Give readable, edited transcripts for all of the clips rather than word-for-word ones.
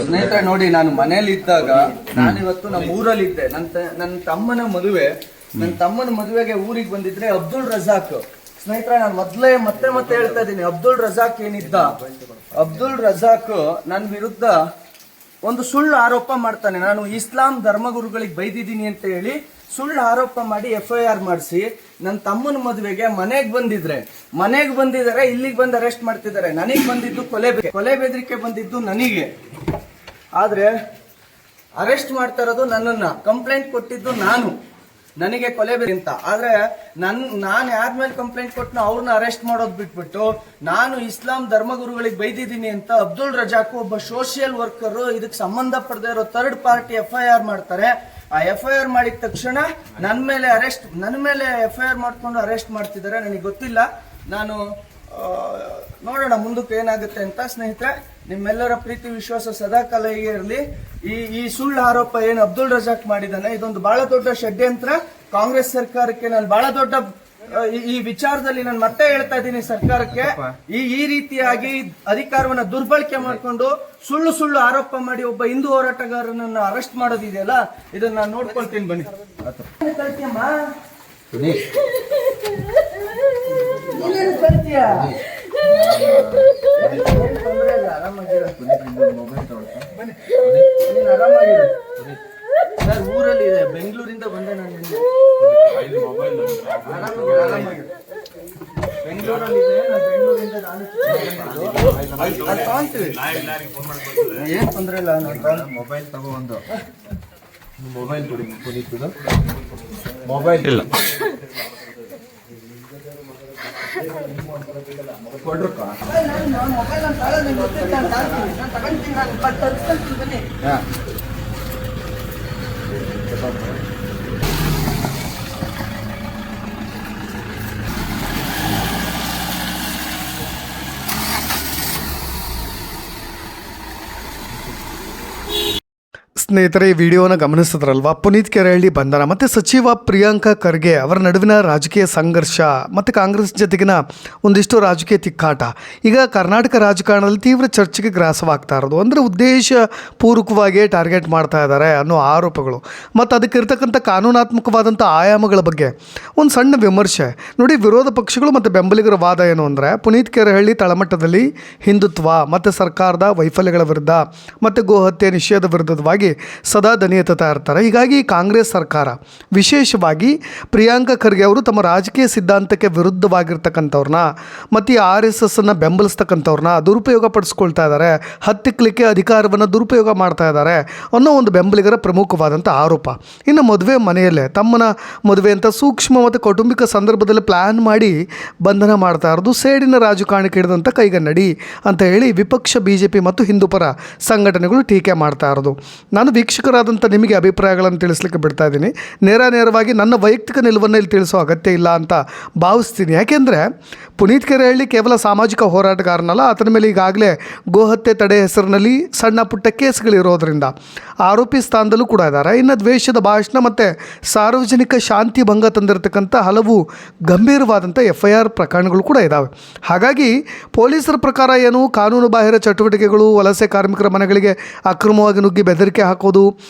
ಸ್ನೇಹಿತರೆ ನೋಡಿ, ನಾನು ಮನೇಲಿ ಇದ್ದಾಗ ನಾನಿವತ್ತು ನಮ್ಮ ಊರಲ್ಲಿ ಇದ್ದೆ. ನನ್ನ ತಮ್ಮನ ಮದುವೆಗೆ ಊರಿಗೆ ಬಂದಿದ್ರೆ ಅಬ್ದುಲ್ ರಜಾಕ್ ಸ್ನೇಹಿತರೆ, ನಾನು ಮತ್ತೆ ಹೇಳ್ತಾ ಇದ್ದೀನಿ, ಅಬ್ದುಲ್ ರಜಾಕ್ ಏನಿದ್ದ, ಅಬ್ದುಲ್ ರಜಾಕ್ ನನ್ನ ವಿರುದ್ಧ ಒಂದು ಸುಳ್ಳು ಆರೋಪ ಮಾಡ್ತಾನೆ. ನಾನು ಇಸ್ಲಾಂ ಧರ್ಮಗುರುಗಳಿಗೆ ಬೈದಿದ್ದೀನಿ ಅಂತ ಹೇಳಿ ಸುಳ್ಳು ಆರೋಪ ಮಾಡಿ FIR ಮಾಡಿಸಿ ನನ್ನ ತಮ್ಮನ ಮದುವೆಗೆ ಮನೆಗೆ ಬಂದಿದ್ದಾರೆ, ಇಲ್ಲಿಗೆ ಬಂದು ಅರೆಸ್ಟ್ ಮಾಡ್ತಿದ್ದಾರೆ. ನನಗೆ ಬಂದಿದ್ದು ಕೊಲೆ ಬೆದರಿಕೆ ಬಂದಿದ್ದು ನನಗೆ, ಆದ್ರೆ ಅರೆಸ್ಟ್ ಮಾಡ್ತಾ ಇರೋದು ನನ್ನನ್ನ. ಕಂಪ್ಲೇಂಟ್ ಕೊಟ್ಟಿದ್ದು ನನಗೆ ಕೊಲೆ ಅಂತ. ಆದ್ರೆ ನಾನು ಯಾರ ಮೇಲೆ ಕಂಪ್ಲೇಂಟ್ ಕೊಟ್ಟನೋ ಅವ್ರನ್ನ ಅರೆಸ್ಟ್ ಮಾಡೋದು ಬಿಟ್ಬಿಟ್ಟು ನಾನು ಇಸ್ಲಾಂ ಧರ್ಮಗುರುಗಳಿಗೆ ಬೈದಿದ್ದೀನಿ ಅಂತ ಅಬ್ದುಲ್ ರಜಾಕ್ ಒಬ್ಬ ಸೋಷಿಯಲ್ ವರ್ಕರ್ ಇದಕ್ಕೆ ಸಂಬಂಧ ಪಡೆದೇ ಇರೋ ಥರ್ಡ್ ಪಾರ್ಟಿ FIR ಮಾಡ್ತಾರೆ. ಆ FIR ಮಾಡಿದ ತಕ್ಷಣ ನನ್ನ ಮೇಲೆ FIR ಮಾಡ್ಕೊಂಡು ಅರೆಸ್ಟ್ ಮಾಡ್ತಿದ್ದಾರೆ. ನನಗೆ ಗೊತ್ತಿಲ್ಲ, ನಾನು ನೋಡೋಣ ಮುಂದಕ್ಕೆ ಏನಾಗುತ್ತೆ ಅಂತ. ಸ್ನೇಹಿತರೆ, ನಿಮ್ಮೆಲ್ಲರ ಪ್ರೀತಿ ವಿಶ್ವಾಸ ಸದಾಕಾಲ ಹೀಗೆ ಇರಲಿ. ಈ ಸುಳ್ಳು ಆರೋಪ ಏನು ಅಬ್ದುಲ್ ರಜಾಕ್ ಮಾಡಿದ್ದಾನೆ, ಇದೊಂದು ಬಹಳ ದೊಡ್ಡ ಷಡ್ಯಂತ್ರ. ಕಾಂಗ್ರೆಸ್ ಸರ್ಕಾರಕ್ಕೆ ನಾನು ಬಹಳ ದೊಡ್ಡ ಈ ವಿಚಾರದಲ್ಲಿ ನಾನು ಮತ್ತೆ ಹೇಳ್ತಾ ಇದ್ದೀನಿ, ಸರ್ಕಾರಕ್ಕೆ ಈ ರೀತಿಯಾಗಿ ಅಧಿಕಾರವನ್ನ ದುರ್ಬಳಕೆ ಮಾಡಿಕೊಂಡು ಸುಳ್ಳು ಆರೋಪ ಮಾಡಿ ಒಬ್ಬ ಹಿಂದೂ ಹೋರಾಟಗಾರನನ್ನ ಅರೆಸ್ಟ್ ಮಾಡೋದಿದೆಯಲ್ಲ, ಇದನ್ನ ನಾನು ನೋಡ್ಕೊಳ್ತೀನಿ. ಬನ್ನಿ ಸರ್, ಊರಲ್ಲಿ ಇದೆ, ಬೆಂಗಳೂರಿಂದ ಬಂದೆ ನಾನು. ಬೆಂಗಳೂರಲ್ಲಿ ಏನ್ ತೊಂದ್ರೆ ಇಲ್ಲ. ಮೊಬೈಲ್ ತಗೋ, ಒಂದು ಮೊಬೈಲ್ ಕೊಡಿ. ಮೊಬೈಲ್ ಇಲ್ಲ ಕೊಡ್ರಪ್ಪ. ಮೊಬೈಲ್ ತಗೊಂತೀನಿ. ಸ್ನೇಹಿತರೆ, ಈ ವಿಡಿಯೋನ ಗಮನಿಸಿದ್ರಲ್ವಾ, ಪುನೀತ್ ಕೆರೆಹಳ್ಳಿ ಬಂಧನ ಮತ್ತು ಸಚಿವ ಪ್ರಿಯಾಂಕಾ ಖರ್ಗೆ ಅವರ ನಡುವಿನ ರಾಜಕೀಯ ಸಂಘರ್ಷ ಮತ್ತು ಕಾಂಗ್ರೆಸ್ ಜೊತೆಗಿನ ಒಂದಿಷ್ಟು ರಾಜಕೀಯ ತಿಕ್ಕಾಟ ಈಗ ಕರ್ನಾಟಕ ರಾಜಕಾರಣದಲ್ಲಿ ತೀವ್ರ ಚರ್ಚೆಗೆ ಗ್ರಾಸವಾಗ್ತಾ ಇರೋದು. ಅಂದರೆ ಉದ್ದೇಶಪೂರ್ವಕವಾಗಿ ಟಾರ್ಗೆಟ್ ಮಾಡ್ತಾ ಇದ್ದಾರೆ ಅನ್ನೋ ಆರೋಪಗಳು ಮತ್ತು ಅದಕ್ಕಿರ್ತಕ್ಕಂಥ ಕಾನೂನಾತ್ಮಕವಾದಂಥ ಆಯಾಮಗಳ ಬಗ್ಗೆ ಒಂದು ಸಣ್ಣ ವಿಮರ್ಶೆ ನೋಡಿ. ವಿರೋಧ ಪಕ್ಷಗಳು ಮತ್ತು ಬೆಂಬಲಿಗರ ವಾದ ಏನು ಅಂದರೆ, ಪುನೀತ್ ಕೆರೆಹಳ್ಳಿ ತಳಮಟ್ಟದಲ್ಲಿ ಹಿಂದುತ್ವ ಮತ್ತು ಸರ್ಕಾರದ ವೈಫಲ್ಯಗಳ ವಿರುದ್ಧ ಮತ್ತು ಗೋಹತ್ಯೆ ನಿಷೇಧ ವಿರುದ್ಧವಾಗಿ ಸದಾ ದನಿ ಎತ್ತುತ್ತಾ ಇರ್ತಾರೆ. ಹೀಗಾಗಿ ಕಾಂಗ್ರೆಸ್ ಸರ್ಕಾರ ವಿಶೇಷವಾಗಿ ಪ್ರಿಯಾಂಕಾ ಖರ್ಗೆ ಅವರು ತಮ್ಮ ರಾಜಕೀಯ ಸಿದ್ಧಾಂತಕ್ಕೆ ವಿರುದ್ಧವಾಗಿರ್ತಕ್ಕಂಥವ್ರನ್ನ ಮತ್ತು ಈ RSS ಅನ್ನು ಬೆಂಬಲಿಸ್ತಕ್ಕಂಥವ್ರನ್ನ ದುರುಪಯೋಗ ಪಡಿಸ್ಕೊಳ್ತಾ ಇದ್ದಾರೆ, ಹತ್ತಿಕ್ಕಲಿಕ್ಕೆ ಅಧಿಕಾರವನ್ನು ದುರುಪಯೋಗ ಮಾಡ್ತಾ ಇದ್ದಾರೆ ಅನ್ನೋ ಒಂದು ಬೆಂಬಲಿಗರ ಪ್ರಮುಖವಾದಂಥ ಆರೋಪ. ಇನ್ನು ಮದುವೆ ಮನೆಯಲ್ಲೇ ತಮ್ಮನ ಮದುವೆ ಅಂತ ಸೂಕ್ಷ್ಮ ಮತ್ತು ಕೌಟುಂಬಿಕ ಸಂದರ್ಭದಲ್ಲಿ ಪ್ಲ್ಯಾನ್ ಮಾಡಿ ಬಂಧನ ಮಾಡ್ತಾ ಇರೋದು ಸೇಡಿನ ರಾಜಕಾರಣಕ್ಕೆ ಹಿಡಿದಂಥ ಕೈಗನ್ನಡಿ ಅಂತ ಹೇಳಿ ವಿಪಕ್ಷ BJP ಮತ್ತು ಹಿಂದೂಪರ ಸಂಘಟನೆಗಳು ಟೀಕೆ ಮಾಡ್ತಾ ಇರೋದು. ನಾನು ವೀಕ್ಷಕರಾದಂಥ ನಿಮಗೆ ಅಭಿಪ್ರಾಯಗಳನ್ನು ತಿಳಿಸ್ಲಿಕ್ಕೆ ಬಿಡ್ತಾ ಇದ್ದೀನಿ. ನೇರವಾಗಿ ನನ್ನ ವೈಯಕ್ತಿಕ ನಿಲುವನ್ನು ಇಲ್ಲಿ ತಿಳಿಸೋ ಅಗತ್ಯ ಇಲ್ಲ ಅಂತ ಭಾವಿಸ್ತೀನಿ. ಯಾಕೆಂದರೆ ಪುನೀತ್ ಕೆರೆಹಳ್ಳಿ ಕೇವಲ ಸಾಮಾಜಿಕ ಹೋರಾಟಗಾರನಲ್ಲ, ಆತನ ಮೇಲೆ ಈಗಾಗಲೇ ಗೋಹತ್ಯೆ ತಡೆ ಹೆಸರಿನಲ್ಲಿ ಸಣ್ಣ ಪುಟ್ಟ ಕೇಸ್ಗಳಿರೋದ್ರಿಂದ ಆರೋಪಿ ಸ್ಥಾನದಲ್ಲೂ ಕೂಡ ಇದ್ದಾರೆ. ಇನ್ನು ದ್ವೇಷದ ಭಾಷಣ ಮತ್ತು ಸಾರ್ವಜನಿಕ ಶಾಂತಿ ಭಂಗ ತಂದಿರತಕ್ಕಂಥ ಹಲವು ಗಂಭೀರವಾದಂಥ FIR ಪ್ರಕರಣಗಳು ಕೂಡ ಇದ್ದಾವೆ. ಹಾಗಾಗಿ ಪೊಲೀಸರ ಪ್ರಕಾರ ಏನು, ಕಾನೂನು ಬಾಹಿರ ಚಟುವಟಿಕೆಗಳು, ವಲಸೆ ಕಾರ್ಮಿಕರ ಮನೆಗಳಿಗೆ ಅಕ್ರಮವಾಗಿ ನುಗ್ಗಿ ಬೆದರಿಕೆ ಹಾಕೋದು,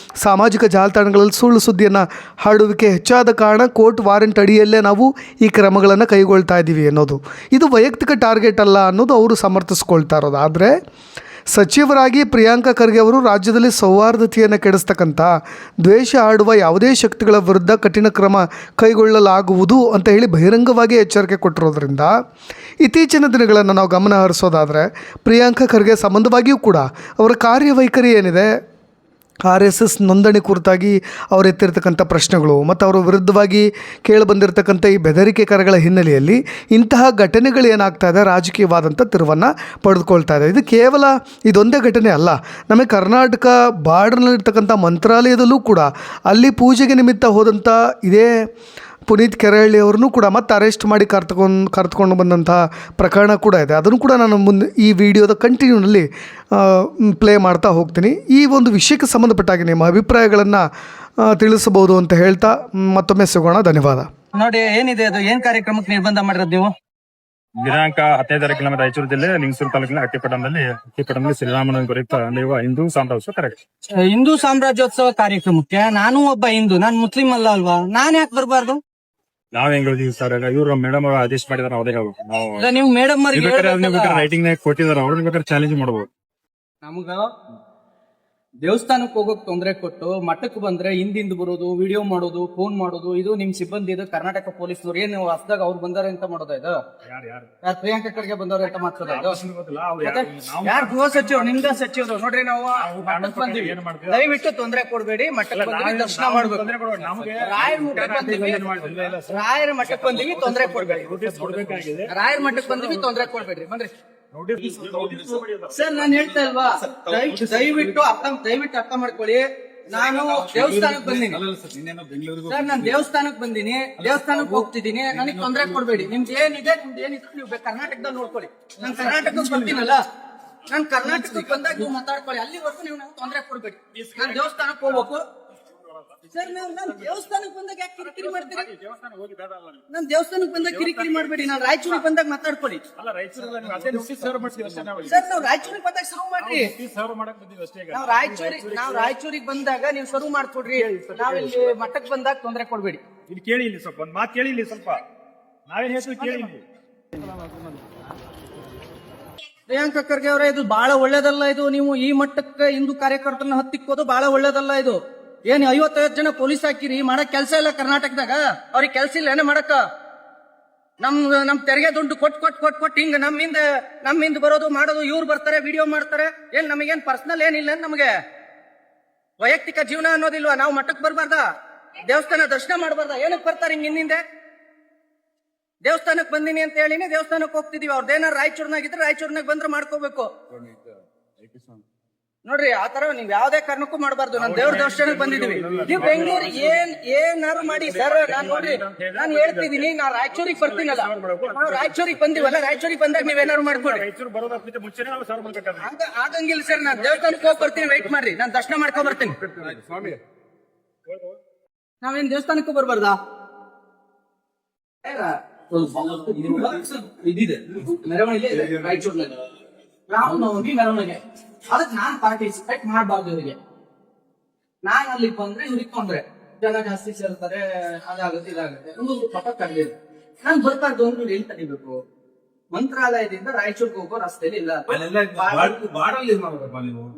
ಸಾಮಾಜಿಕ ಜಾಲತಾಣಗಳಲ್ಲಿ ಸುಳ್ಳು ಸುದ್ದಿಯನ್ನು ಹರಡುವಿಕೆ ಹೆಚ್ಚಾದ ಕಾರಣ ಕೋರ್ಟ್ ವಾರೆಂಟ್ ಅಡಿಯಲ್ಲೇ ನಾವು ಈ ಕ್ರಮಗಳನ್ನು ಕೈಗೊಳ್ತಾ ಇದ್ದೀವಿ ಅನ್ನೋದು. ಇದು ವೈಯಕ್ತಿಕ ಟಾರ್ಗೆಟ್ ಅಲ್ಲ ಅನ್ನೋದು ಅವರು ಸಮರ್ಥಿಸ್ಕೊಳ್ತಾ ಇರೋದು. ಆದರೆ ಸಚಿವರಾಗಿ ಪ್ರಿಯಾಂಕಾ ಖರ್ಗೆ ಅವರು ರಾಜ್ಯದಲ್ಲಿ ಸೌಹಾರ್ದತೆಯನ್ನು ಕೆಡಿಸ್ತಕ್ಕಂಥ ದ್ವೇಷ ಆಡುವ ಯಾವುದೇ ಶಕ್ತಿಗಳ ವಿರುದ್ಧ ಕಠಿಣ ಕ್ರಮ ಕೈಗೊಳ್ಳಲಾಗುವುದು ಅಂತ ಹೇಳಿ ಬಹಿರಂಗವಾಗಿ ಎಚ್ಚರಿಕೆ ಕೊಟ್ಟಿರೋದ್ರಿಂದ ಇತ್ತೀಚಿನ ದಿನಗಳನ್ನು ನಾವು ಗಮನ ಹರಿಸೋದಾದರೆ ಪ್ರಿಯಾಂಕಾ ಖರ್ಗೆ ಸಂಬಂಧವಾಗಿಯೂ ಕೂಡ ಅವರ ಕಾರ್ಯವೈಖರಿ ಏನಿದೆ, RSS ನೋಂದಣಿ ಕುರಿತಾಗಿ ಅವರು ಎತ್ತಿರ್ತಕ್ಕಂಥ ಪ್ರಶ್ನೆಗಳು ಮತ್ತು ಅವರ ವಿರುದ್ಧವಾಗಿ ಕೇಳಿಬಂದಿರತಕ್ಕಂಥ ಈ ಬೆದರಿಕೆ ಕರೆಗಳ ಹಿನ್ನೆಲೆಯಲ್ಲಿ ಇಂತಹ ಘಟನೆಗಳು ಏನಾಗ್ತಾ ಇದೆ, ರಾಜಕೀಯವಾದಂಥ ತಿರುವನ್ನು ಪಡೆದುಕೊಳ್ತಾ ಇದೆ. ಇದು ಕೇವಲ ಇದೊಂದೇ ಘಟನೆ ಅಲ್ಲ. ನಮಗೆ ಕರ್ನಾಟಕ ಬಾರ್ಡರ್ನಲ್ಲಿರ್ತಕ್ಕಂಥ ಮಂತ್ರಾಲಯದಲ್ಲೂ ಕೂಡ ಅಲ್ಲಿ ಪೂಜೆಗೆ ನಿಮಿತ್ತ ಹೋದಂಥ ಇದೇ ಪುನೀತ್ ಕೆರೆಹಳ್ಳಿ ಅವ್ರನ್ನೂ ಕೂಡ ಮತ್ತೆ ಅರೆಸ್ಟ್ ಮಾಡಿ ಕರೆದುಕೊಂಡು ಬಂದಂಥ ಪ್ರಕರಣ ಕೂಡ ಇದೆ. ಅದನ್ನು ಕೂಡ ನಾನು ಮುಂದೆ ಈ ವಿಡಿಯೋದ ಕಂಟಿನ್ಯೂನಲ್ಲಿ ಪ್ಲೇ ಮಾಡ್ತಾ ಹೋಗ್ತೀನಿ. ಈ ಒಂದು ವಿಷಯಕ್ಕೆ ಸಂಬಂಧಪಟ್ಟಾಗಿ ನಿಮ್ಮ ಅಭಿಪ್ರಾಯಗಳನ್ನು ತಿಳಿಸಬಹುದು ಅಂತ ಹೇಳ್ತಾ ಮತ್ತೊಮ್ಮೆ ಸಿಗೋಣ. ಧನ್ಯವಾದ. ನೋಡಿ, ಏನಿದೆ ಅದು, ಏನು ಕಾರ್ಯಕ್ರಮಕ್ಕೆ ನಿರ್ಬಂಧ ಮಾಡಿರೋದು ನೀವು? ದಿನಾಂಕ 15 ತಾರೀಕಿನ ರಾಯಚೂರು ಜಿಲ್ಲೆ ಲಿಂಗಸೂರು ತಾಲೂಕಿನ ಹಟ್ಟಿಪಟ್ಟಣದಲ್ಲಿ ಶ್ರೀರಾಮನ ಕುರಿತ ನೀವು ಹಿಂದೂ ಸಾಮ್ರಾಜ್ಯ ಕರೆಕ್ಟ್. ಹಿಂದೂ ಸಾಮ್ರಾಜ್ಯೋತ್ಸವ ಕಾರ್ಯಕ್ರಮಕ್ಕೆ ನಾನು ಒಬ್ಬ ಹಿಂದೂ, ನಾನ್ ಮುಸ್ಲಿಂ ಅಲ್ಲ ಅಲ್ವಾ, ನಾನ್ ಯಾಕೆ ಬರ್ಬಾರ್ದು? ನಾವ್ ಹೆಂಗ್ ಹೇಳಿದೀವಿ ಸರ್, ಇವ್ರು ಮೇಡಮ್ ಅವರು ಆದೇಶ ಮಾಡಿದಾರೆ, ಅವರೇ ಹೇಳ್ಬೇಕು. ನಾವು ಇಲ್ಲ, ನೀವು ಮೇಡಮ್ ರೈಟಿಂಗ್ ನಾಗ ಕೊಟ್ಟಿದಾರೆ, ಅವ್ರನ್ನ ಬೇಕಾದ್ರೆ ಚಾಲೆಂಜ್ ಮಾಡಬಹುದು. ನಮಗ ದೇವಸ್ಥಾನಕ್ಕೆ ಹೋಗೋಕ್ ತೊಂದರೆ ಕೊಟ್ಟು ಮಠಕ್ಕೆ ಬಂದ್ರೆ ಹಿಂದಿಂದ ಬರೋದು, ವಿಡಿಯೋ ಮಾಡೋದು, ಫೋನ್ ಮಾಡೋದು, ಇದು ನಿಮ್ ಸಿಬ್ಬಂದಿ ಇದು ಕರ್ನಾಟಕ ಪೊಲೀಸ್ನವ್ರು ಏನು ಹೊಸದಾಗ ಅವ್ರು ಬಂದಾರೆ ಅಂತ ಮಾಡೋದ ಇದು? ಯಾರು ಪ್ರಿಯಾಂಕಾ ಖರ್ಗೆ ಬಂದವ್ರೆ ಅಂತ ಮಾಡ್ತದ ಇದು? ಯಾರು ಗೃಹ ಸಚಿವರು, ನಿಮ್ದ ಸಚಿವರು ನೋಡ್ರಿ, ನಾವು ಮಠಕ್ಕೆ ಬಂದಿವಿ, ದಯವಿಟ್ಟು ತೊಂದರೆ ಕೊಡ್ಬೇಡಿ, ಮಠಕ್ಕೆ ಬಂದಿವಿ, ದರ್ಶನ ಮಾಡ್ಬೇಕು. ರಾಯರ ಮಠಕ್ಕೆ ಬಂದಿವಿ, ತೊಂದರೆ ಕೊಡ್ಬೇಡಿ. ರಾಯರ ಮಠಕ್ಕೆ ಬಂದಿವಿ, ತೊಂದರೆ ಕೊಡ್ಬೇಡ್ರಿ, ಬನ್ರಿ ಸರ್. ನಾನು ಹೇಳ್ತಾ ಇಲ್ವಾ, ದಯವಿಟ್ಟು ಅರ್ಥ ಮಾಡ್ಕೊಳ್ಳಿ. ನಾನು ದೇವಸ್ಥಾನಕ್ಕೆ ಬಂದೀನಿ ಸರ್, ನಾನು ದೇವಸ್ಥಾನಕ್ಕೆ ಬಂದೀನಿ, ದೇವಸ್ಥಾನಕ್ಕೆ ಹೋಗ್ತಿದ್ದೀನಿ, ನನಗೆ ತೊಂದರೆ ಕೊಡ್ಬೇಡಿ. ನಿಮ್ದು ಏನಿದೆ ನೀವು ಕರ್ನಾಟಕದಲ್ಲಿ ನೋಡ್ಕೊಳ್ಳಿ. ನಾನು ಕರ್ನಾಟಕಕ್ಕೆ ಬರ್ತೀನಲ್ಲ, ನಾನು ಕರ್ನಾಟಕಕ್ಕೆ ಬಂದಾಗ ನೀವು ಮಾತಾಡ್ಕೊಳ್ಳಿ, ಅಲ್ಲಿವರೆಗೂ ನೀವು ನಂಗೆ ತೊಂದರೆ ಕೊಡ್ಬೇಡಿ. ನಾನು ದೇವಸ್ಥಾನಕ್ಕೆ ಹೋಗ್ಬೇಕು ಸರ್. ನಾನು ದೇವಸ್ಥಾನಕ್ಕೆ ಬಂದಾಗ ಯಾಕೆ ಕಿರಿಕಿರಿ ಮಾಡ್ತೀರಿ? ನಾನು ದೇವಸ್ಥಾನಕ್ಕೆ ಬಂದಾಗ ಕಿರಿಕಿರಿ ಮಾಡ್ಬೇಡಿ. ನಾನು ರಾಯಚೂರಿಗೆ ಬಂದಾಗ ಮಾತಾಡ್ಕೊಳ್ಳಿ ಸರ್. ನಾವು ರಾಯಚೂರಿಗೆ ಬಂದಾಗ ಸರ್ವ್ ಮಾಡ್ರಿ. ನಾವು ರಾಯಚೂರಿಗೆ ಬಂದಾಗ ನೀವು ಸರ್ವ್ ಮಾಡ್ಕೊಡ್ರಿ. ನಾವಿಲ್ಲಿ ಮಠಕ್ಕೆ ಬಂದಾಗ ತೊಂದರೆ ಕೊಡ್ಬೇಡಿ. ಇಲ್ಲಿ ಕೇಳಿ, ಇಲ್ಲಿ ಸ್ವಲ್ಪ ಒಂದ್ ಮಾತು ಕೇಳಿ, ಇಲ್ಲಿ ಸ್ವಲ್ಪ ನಾವೇನ್ ಹೇಳ್ತೀವಿ ಕೇಳಿ. ಪ್ರಿಯಾಂಕಾ ಖರ್ಗೆ ಅವರೇ, ಇದು ಬಹಳ ಒಳ್ಳೇದಲ್ಲ. ಇದು ನೀವು ಈ ಮಟ್ಟಕ್ಕೆ ಹಿಂದೂ ಕಾರ್ಯಕರ್ತರನ್ನ ಹತ್ತಿಕ್ಕೋದು ಬಹಳ ಒಳ್ಳೇದಲ್ಲ. ಇದು ಏನ್ 55 ಜನ ಪೊಲೀಸ್ ಹಾಕಿರಿ, ಮಾಡಕ್ ಕೆಲ್ಸ ಇಲ್ಲ ಕರ್ನಾಟಕದಾಗ. ಅವ್ರಿಗೆ ಕೆಲ್ಸ ಇಲ್ಲ ಏನ ಮಾಡಕ್ಕ? ನಮ್ ತೆರಿಗೆ ದುಡ್ಡು ಕೊಟ್ಟು ಹಿಂಗ ನಮ್ಮಿಂದ ಬರೋದು ಮಾಡೋದು, ಇವ್ರು ಬರ್ತಾರೆ ವಿಡಿಯೋ ಮಾಡ್ತಾರೆ. ಏನ್ ನಮಗೇನ್ ಪರ್ಸನಲ್ ಏನಿಲ್ಲ, ನಮಗೆ ವೈಯಕ್ತಿಕ ಜೀವನ ಅನ್ನೋದಿಲ್ವಾ? ನಾವು ಮಠಕ್ಕೆ ಬರ್ಬಾರ್ದ? ದೇವಸ್ಥಾನ ದರ್ಶನ ಮಾಡಬಾರ್ದ? ಏನಕ್ಕೆ ಬರ್ತಾರೆ ಹಿಂಗ ಹಿಂದೆ? ದೇವಸ್ಥಾನಕ್ಕೆ ಬಂದಿನಿ ಅಂತ ಹೇಳಿನಿ, ದೇವಸ್ಥಾನಕ್ಕೆ ಹೋಗ್ತಿದೀವಿ. ಅವ್ರದ್ದೇನಾರು ರಾಯಚೂರ್ನಾಗಿದ್ರೆ ರಾಯಚೂರ್ನಾಗ ಬಂದ್ರೆ ಮಾಡ್ಕೋಬೇಕು ನೋಡ್ರಿ. ಆತರ ನೀವ್ ಯಾವ್ದೇ ಕಾರಣಕ್ಕೂ ಮಾಡಬಾರ್ದು. ನಾನು ದೇವ್ರ ದರ್ಶನಕ್ಕೆ ಬಂದಿದೀವಿ. ನೀವು ಬೆಂಗಳೂರು ಏನಾರು ಮಾಡಿ ಸರ್. ನಾನ್ ನೋಡ್ರಿ, ನಾನು ಹೇಳ್ತಿದೀನಿ, ನಾ ರಾಯಚೂರಿಗೆ ಬರ್ತೀನಲ್ಲ, ನಾವು ರಾಯಚೂರಿಗೆ ಬಂದಿವಲ್ಲ, ರಾಯಚೂರಿಗೆ ಬಂದಾಗ ನೀವೇನಾರು ಮಾಡ್ಕೊಡಿ. ಆಗಂಗಿಲ್ಲ ಸರ್. ನಾನು ದೇವಸ್ಥಾನಕ್ಕೆ ಹೋಗಿ ಬರ್ತೀನಿ, ವೆಯ್ಟ್ ಮಾಡ್ರಿ, ನಾನು ದರ್ಶನ ಮಾಡ್ಕೊಂಡ್ ಬರ್ತೀನಿ. ನಾವೇನ್ ದೇವಸ್ಥಾನಕ್ಕೂ ಬರ್ಬಾರ್ದಾ? ಇದಿದೆ ಮೆರವಣಿಗೆ ರಾಯಚೂರ್ನಲ್ಲಿ, ರಾಮನವಮಿ ಮೆರವಣಿಗೆ. ಅದಕ್ಕೆ ನಾನ್ ಪಾರ್ಟಿಸಿಪೇಟ್ ಮಾಡಬಾರ್ದು. ಇವರಿಗೆ ನಾನ್ ಅಲ್ಲಿ ಬಂದ್ರೆ ಇವ್ರಿಗೆ ತೊಂದ್ರೆ, ಜನ ಜಾಸ್ತಿ ಸೇರ್ತಾರೆ, ಅದಾಗುತ್ತೆ ಇದಾಗುತ್ತೆ, ಒಂದು ಪಟ ಕಂಡಿದೆ. ನಾನ್ ಬರ್ಬಾರ್ದು ಅಂದ್ರೆ ಎಲ್ಲಿ ತಡಿಬೇಕು? ಮಂತ್ರಾಲಯದಿಂದ ರಾಯಚೂರ್ಗೆ ಹೋಗೋ ರಸ್ತೆಯಲ್ಲಿ ಇಲ್ಲ.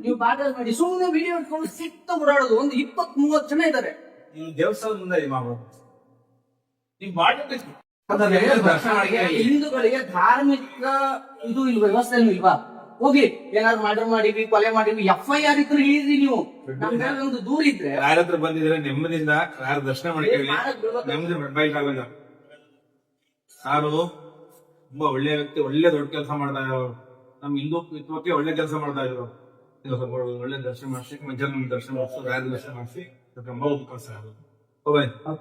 ನೀವು ಬಾರ್ಡರ್ ಮಾಡಿ ಸುಮ್ಮನೆ ವಿಡಿಯೋ ಇಟ್ಕೊಂಡು ಸಿಕ್ತ ಓಡಾಡೋದು. ಒಂದು 20-30 ಜನ ಇದಾರೆ ದೇವಸ್ಥಾನದ ಮುಂದೆ ಹಿಂದೂಗಳಿಗೆ ಧಾರ್ಮಿಕ ಇದು ಇಲ್ವಾ, ವ್ಯವಸ್ಥೆ ಇಲ್ವಾ? ಹೋಗಿ ಏನಾದ್ರು ಮರ್ಡರ್ ಮಾಡಿವಿ, ಕೊಲೆ ಮಾಡಿವಿ, FIR ಇದ್ರೆ ಹೇಳಿದ್ರಿ ನೀವು. ನಮ್ದು ದೂರ ಇದ್ರೆ ಯಾರ ಹತ್ರ ಬಂದಿದ್ರೆ ನೆಮ್ಮದಿಯಿಂದ ಯಾರು ದರ್ಶನ ಮಾಡ್ತೀವಿ, ನೆಮ್ಮದಿ ಬೈಕ್ ಆಗಲ್ಲ. ಯಾರು ತುಂಬಾ ಒಳ್ಳೆ ವ್ಯಕ್ತಿ, ಒಳ್ಳೆ ದೊಡ್ಡ ಕೆಲಸ ಮಾಡ್ತಾ ಇರೋರು, ನಮ್ ಹಿಂದುತ್ವಕ್ಕೆ ಒಳ್ಳೆ ಕೆಲಸ ಮಾಡ್ತಾ ಇದ್ರು. ಒಳ್ಳೆ ದರ್ಶನ ಮಾಡಿಸಿ, ಮಧ್ಯಾಹ್ನ ದರ್ಶನ ಮಾಡಿಸಿ, ರಾಯರ ದರ್ಶನ ಮಾಡಿಸಿ, ತುಂಬಾ ಉಪಕಾಸ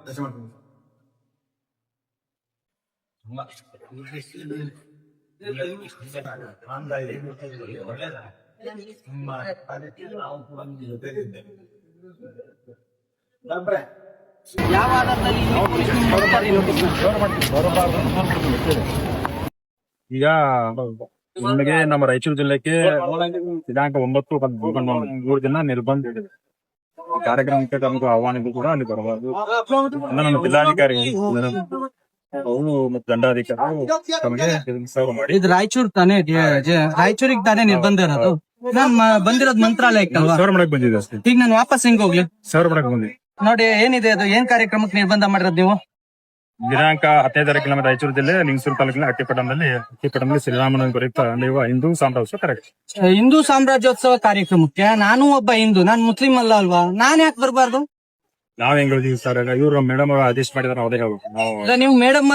ದರ್ಶನ ಮಾಡ್ತೀನಿ. ಯಾವ ಆಧಾರದಲ್ಲಿ ಈಗ ನಿಮಗೆ ನಮ್ಮ ರಾಯಚೂರು ಜಿಲ್ಲೆಗೆ ದಿನಾಂಕ 9-3 ದಿನ ನಿರ್ಬಂಧ ಇದೆ. ಕಾರ್ಯಕ್ರಮಕ್ಕೆ ತಮಗೂ ಆಹ್ವಾನಿಗೂ ಕೂಡ ಅಲ್ಲಿ ಬರಬಾರದು. ನನ್ನ ಜಿಲ್ಲಾಧಿಕಾರಿ ಅವರು ಮತ್ತು ದಂಡಾಧಿಕಾರಿ ತಮಗೆ ಸರ್ವ್ ಮಾಡಿ. ಇದು ರಾಯಚೂರು ತಾನೇ, ರಾಯಚೂರಿಗೆ ತಾನೇ ನಿರ್ಬಂಧ ಇರೋದು. ನಾನ್ ಬಂದಿರೋದು ಮಂತ್ರಾಲಯಕ್ಕೆ ಅಲ್ವಾ? ಸರ್ವ್ ಮಾಡಕ್ ಬಂದಿದೆ ಅಷ್ಟೇ. ಈಗ ನಾನು ವಾಪಸ್ ಹೆಂಗ್ ಹೋಗ್ಲಿ? ಸರ್ವ್ ಮಾಡಕ್ ಬಂದಿದೆ ನೋಡಿ, ಏನಿದೆ ಅದು? ಏನ್ ಕಾರ್ಯಕ್ರಮಕ್ಕೆ ನಿರ್ಬಂಧ ಮಾಡಿರೋದು ನೀವು? ದಿನಾಂಕ 15 ತಾರೀಕಿನ ರಾಯಚೂರು ಜಿಲ್ಲೆ ಲಿಂಗಸೂರು ತಾಲೂಕಿನ ಹಟ್ಟಿಪಟ್ಟಣದಲ್ಲಿ ಶ್ರೀರಾಮನ ಕುರಿತ ನೀವು ಹಿಂದೂ ಸಾಮ್ರಾಜ್ಯ ಕರೆಕ್ಟ್. ಹಿಂದೂ ಸಾಮ್ರಾಜ್ಯೋತ್ಸವ ಕಾರ್ಯಕ್ರಮಕ್ಕೆ ನಾನು ಒಬ್ಬ ಹಿಂದೂ, ನಾನ್ ಮುಸ್ಲಿಂ ಅಲ್ಲ ಅಲ್ವಾ, ನಾನ್ ಯಾಕೆ ಬರ್ಬಾರ್ದು? ನಾವ್ ಹೆಂಗ್ ಹೇಳಿದೀವಿ ಸರ್, ಇವ್ರು ಮೇಡಮ್ ಅವರು ಆದೇಶ ಮಾಡಿದಾರೆ, ಅವರೇ ಹೇಳ್ಬೇಕು. ಇಲ್ಲ, ನೀವು ಮೇಡಮ್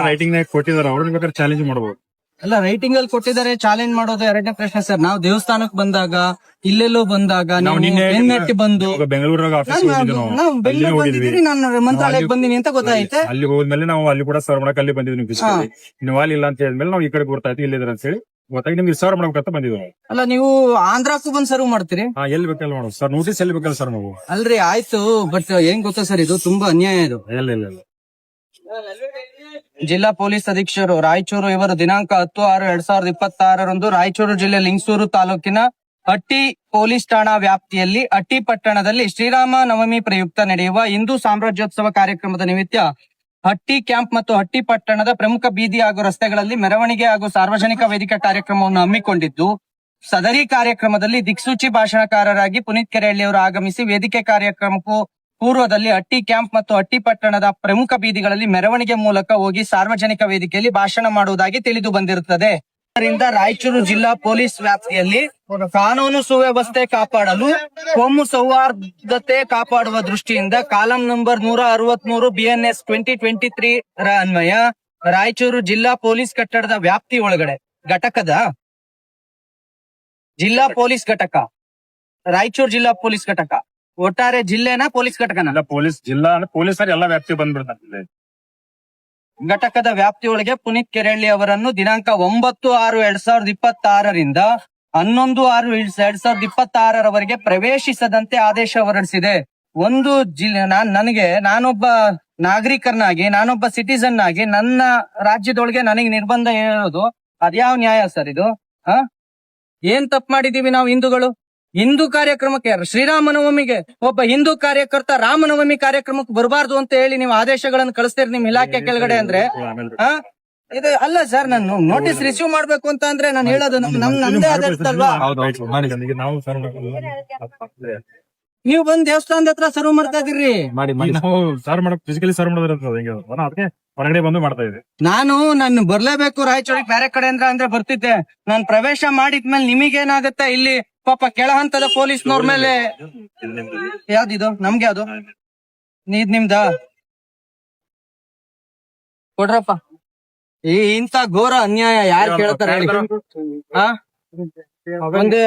ರೈಟಿಂಗ್ ನಾಗ ಕೊಟ್ಟಿದಾರೆ, ಅವ್ರನ್ನ ಬೇಕಾದ್ರೆ ಚಾಲೆಂಜ್ ಮಾಡಬಹುದು. ಅಲ್ಲ, ರೈಟಿಂಗ್ ಅಲ್ಲಿ ಕೊಟ್ಟಿದ್ದಾರೆ, ಚಾಲೆಂಜ್ ಮಾಡೋದು ಎರಡನೇ ಪ್ರಶ್ನೆ ಸರ್. ನಾವು ದೇವಸ್ಥಾನಕ್ಕೆ ಬಂದಾಗ, ಇಲ್ಲೆಲ್ಲೋ ಬಂದಾಗ, ನೀವು ಬೆನ್ನಟ್ಟಿ ಬಂದು ಬೆಂಗಳೂರಾಗ ಆಫೀಸ್ ನಾವು ಬೆಂಗಳೂರು ಬಂದಿದ್ದೀರಿ, ನಾನು ಮಂತ್ರಾಲಯಕ್ಕೆ ಬಂದಿನಿ ಅಂತ ಗೊತ್ತಾಯ್ತೆ. ಅಲ್ಲಿ ಹೋದ್ಮೇಲೆ ನಾವು ಅಲ್ಲಿ ಕೂಡ ಸರ್ವ್ ಮಾಡಕ್ ಅಲ್ಲಿ ಬಂದಿದ್ವಿ. ನೀವು ಅಲ್ಲಿ ಇಲ್ಲ ಅಂತ ಹೇಳಿದ್ಮೇಲೆ ನಾವು ಈ ಕಡೆ ಬರ್ತಾಯ್ತು, ಇಲ್ಲಿದ್ರೆ ಅಂತ ಹೇಳಿ ಗೊತ್ತಾಗಿ ನಿಮ್ಗೆ ಸರ್ವ್ ಮಾಡ್ಬೇಕಂತ ಬಂದಿದ್ವಿ. ಅಲ್ಲ, ನೀವು ಆಂಧ್ರಕ್ಕೂ ಬಂದ್ ಸರ್ವ್ ಮಾಡ್ತೀರಿ? ಎಲ್ಲಿ ಬೇಕಲ್ಲ ಮಾಡೋದು ಸರ್, ನೋಟಿಸ್ ಎಲ್ಲಿ ಬೇಕಲ್ಲ ಸರ್ ನಾವು. ಅಲ್ರಿ, ಆಯ್ತು, ಬಟ್ ಏನ್ ಗೊತ್ತಾ ಸರ್, ಇದು ತುಂಬಾ ಅನ್ಯಾಯ. ಇದು ಇಲ್ಲ ಜಿಲ್ಲಾ ಪೊಲೀಸ್ ಅಧೀಕ್ಷರು ರಾಯಚೂರು ಇವರು ದಿನಾಂಕ 10/6/2026 ರಾಯಚೂರು ಜಿಲ್ಲೆ ಲಿಂಗಸೂರು ತಾಲೂಕಿನ ಹಟ್ಟಿ ಪೊಲೀಸ್ ಠಾಣಾ ವ್ಯಾಪ್ತಿಯಲ್ಲಿ ಹಟ್ಟಿ ಪಟ್ಟಣದಲ್ಲಿ ಶ್ರೀರಾಮ ನವಮಿ ಪ್ರಯುಕ್ತ ನಡೆಯುವ ಹಿಂದೂ ಸಾಮ್ರಾಜ್ಯೋತ್ಸವ ಕಾರ್ಯಕ್ರಮದ ನಿಮಿತ್ತ ಹಟ್ಟಿ ಕ್ಯಾಂಪ್ ಮತ್ತು ಹಟ್ಟಿ ಪಟ್ಟಣದ ಪ್ರಮುಖ ಬೀದಿ ಹಾಗೂ ರಸ್ತೆಗಳಲ್ಲಿ ಮೆರವಣಿಗೆ ಹಾಗೂ ಸಾರ್ವಜನಿಕ ವೇದಿಕೆ ಕಾರ್ಯಕ್ರಮವನ್ನು ಹಮ್ಮಿಕೊಂಡಿದ್ದು, ಸದರಿ ಕಾರ್ಯಕ್ರಮದಲ್ಲಿ ದಿಕ್ಸೂಚಿ ಭಾಷಣಕಾರರಾಗಿ ಪುನೀತ್ ಕೆರೆಹಳ್ಳಿಯವರು ಆಗಮಿಸಿ ವೇದಿಕೆ ಕಾರ್ಯಕ್ರಮಕ್ಕೂ ಪೂರ್ವದಲ್ಲಿ ಹಟ್ಟಿ ಕ್ಯಾಂಪ್ ಮತ್ತು ಹಟ್ಟಿ ಪಟ್ಟಣದ ಪ್ರಮುಖ ಬೀದಿಗಳಲ್ಲಿ ಮೆರವಣಿಗೆ ಮೂಲಕ ಹೋಗಿ ಸಾರ್ವಜನಿಕ ವೇದಿಕೆಯಲ್ಲಿ ಭಾಷಣ ಮಾಡುವುದಾಗಿ ತಿಳಿದು ಬಂದಿರುತ್ತದೆ. ಇದರಿಂದ ರಾಯಚೂರು ಜಿಲ್ಲಾ ಪೊಲೀಸ್ ವ್ಯಾಪ್ತಿಯಲ್ಲಿ ಕಾನೂನು ಸುವ್ಯವಸ್ಥೆ ಕಾಪಾಡಲು ಕೋಮು ಸೌಹಾರ್ದತೆ ಕಾಪಾಡುವ ದೃಷ್ಟಿಯಿಂದ ಕಾಲಂ ನಂಬರ್ 163 BNS 2023 ರ ಅನ್ವಯ ರಾಯಚೂರು ಜಿಲ್ಲಾ ಪೊಲೀಸ್ ಕಟ್ಟಡದ ವ್ಯಾಪ್ತಿ ಒಳಗಡೆ ಜಿಲ್ಲಾ ಪೊಲೀಸ್ ಘಟಕ ರಾಯಚೂರು ಜಿಲ್ಲಾ ಪೊಲೀಸ್ ಘಟಕ ಒಟ್ಟಾರೆ ಜಿಲ್ಲೆನ ಪೊಲೀಸ್ ಘಟಕನ ಎಲ್ಲ ಪೊಲೀಸ್ ಜಿಲ್ಲಾ ಅಂದ್ರೆ ಪೊಲೀಸರು ಎಲ್ಲ ವ್ಯಾಪ್ತಿ ಬಂದ್ಬಿಡ್ತಾರೆ. ಘಟಕದ ವ್ಯಾಪ್ತಿಯೊಳಗೆ ಪುನೀತ್ ಕೆರೆಹಳ್ಳಿ ಅವರನ್ನು ದಿನಾಂಕ 9/6/2026 ರಿಂದ 11/6/2026 ಪ್ರವೇಶಿಸದಂತೆ ಆದೇಶ ಹೊರಡಿಸಿದೆ. ಒಂದು ಜಿಲ್ಲೆ ನಾನೊಬ್ಬ ನಾಗರಿಕನಾಗಿ ನಾನೊಬ್ಬ ಸಿಟಿಸನ್ ಆಗಿ ನನ್ನ ರಾಜ್ಯದೊಳಗೆ ನನಗೆ ನಿರ್ಬಂಧ ಹೇಳೋದು ಅದ್ಯಾವ ನ್ಯಾಯ ಸರ್ ಇದು? ಏನ್ ತಪ್ಪು ಮಾಡಿದೀವಿ ನಾವು ಹಿಂದೂಗಳು? ಹಿಂದೂ ಕಾರ್ಯಕ್ರಮಕ್ಕೆ ಶ್ರೀರಾಮನವಮಿಗೆ ಒಬ್ಬ ಹಿಂದೂ ಕಾರ್ಯಕರ್ತ ರಾಮನವಮಿ ಕಾರ್ಯಕ್ರಮಕ್ಕೆ ಬರಬಾರ್ದು ಅಂತ ಹೇಳಿ ನೀವು ಆದೇಶಗಳನ್ನು ಕಳಿಸ್ತೀರಿ ನಿಮ್ ಇಲಾಖೆ ಕೆಳಗಡೆ ಅಂದ್ರೆ ಇದು ಅಲ್ಲ ಸರ್. ನಾನು ನೋಟಿಸ್ ರಿಸೀವ್ ಮಾಡ್ಬೇಕು ಅಂತ ಅಂದ್ರೆ ನಾನು ಹೇಳೋದು ನಮ್ದೇ ಆದೇಶ ಅಲ್ವಾ? ನೀವು ಬಂದ್ ದೇವಸ್ಥಾನದ ಹತ್ರ ಸರ್ವ್ ಮಾಡ್ತಾ ಇದೀರಿ. ನಾವು ಸರ್ವ್ ಮಾಡಕ್ ಫಿಸಿಕಲಿ ಸರ್ವ್ ಮಾಡೋದಿರ್ತದೆ ಅದಕ್ಕೆ ಹೊರಗಡೆ ಬಂದು ಮಾಡ್ತಾ ಇದ್ವಿ. ನಾನು ಬರ್ಲೇಬೇಕು ರಾಯಚೂರಿಗೆ ಬೇರೆ ಕಡೆ ಅಂದ್ರೆ ಬರ್ತಿದ್ದೆ. ನಾನು ಪ್ರವೇಶ ಮಾಡಿದ್ಮೇಲೆ ನಿಮಗೇನಾಗತ್ತೆ ಇಲ್ಲಿ ಪಾಪ ಕೆಳ ಹಂತದ ಪೊಲೀಸ್ನವ್ರ ಮೇಲೆ ಯಾವ್ದಿದು ನಮ್ಗೆ ಯಾವ್ದು ಇದ್ ನಿಮ್ದ ಕೊಡ್ರಪ್ಪ. ಇಂತ ಘೋರ ಅನ್ಯಾಯ ಯಾರು ಕೇಳ್ತಾರೆ ಹೇಳಿ? ಒಂದು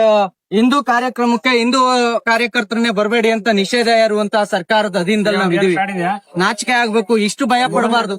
ಹಿಂದೂ ಕಾರ್ಯಕ್ರಮಕ್ಕೆ ಹಿಂದೂ ಕಾರ್ಯಕರ್ತರನ್ನೇ ಬರಬೇಡಿ ಅಂತ ನಿಷೇಧ ಇರುವಂತಹ ಸರ್ಕಾರದ ಅಧೀನದಲ್ಲಿ ನಾವ್ ಇದೀವಿ. ನಾಚಿಕೆ ಆಗ್ಬೇಕು, ಇಷ್ಟು ಭಯ ಪಡಬಾರ್ದು.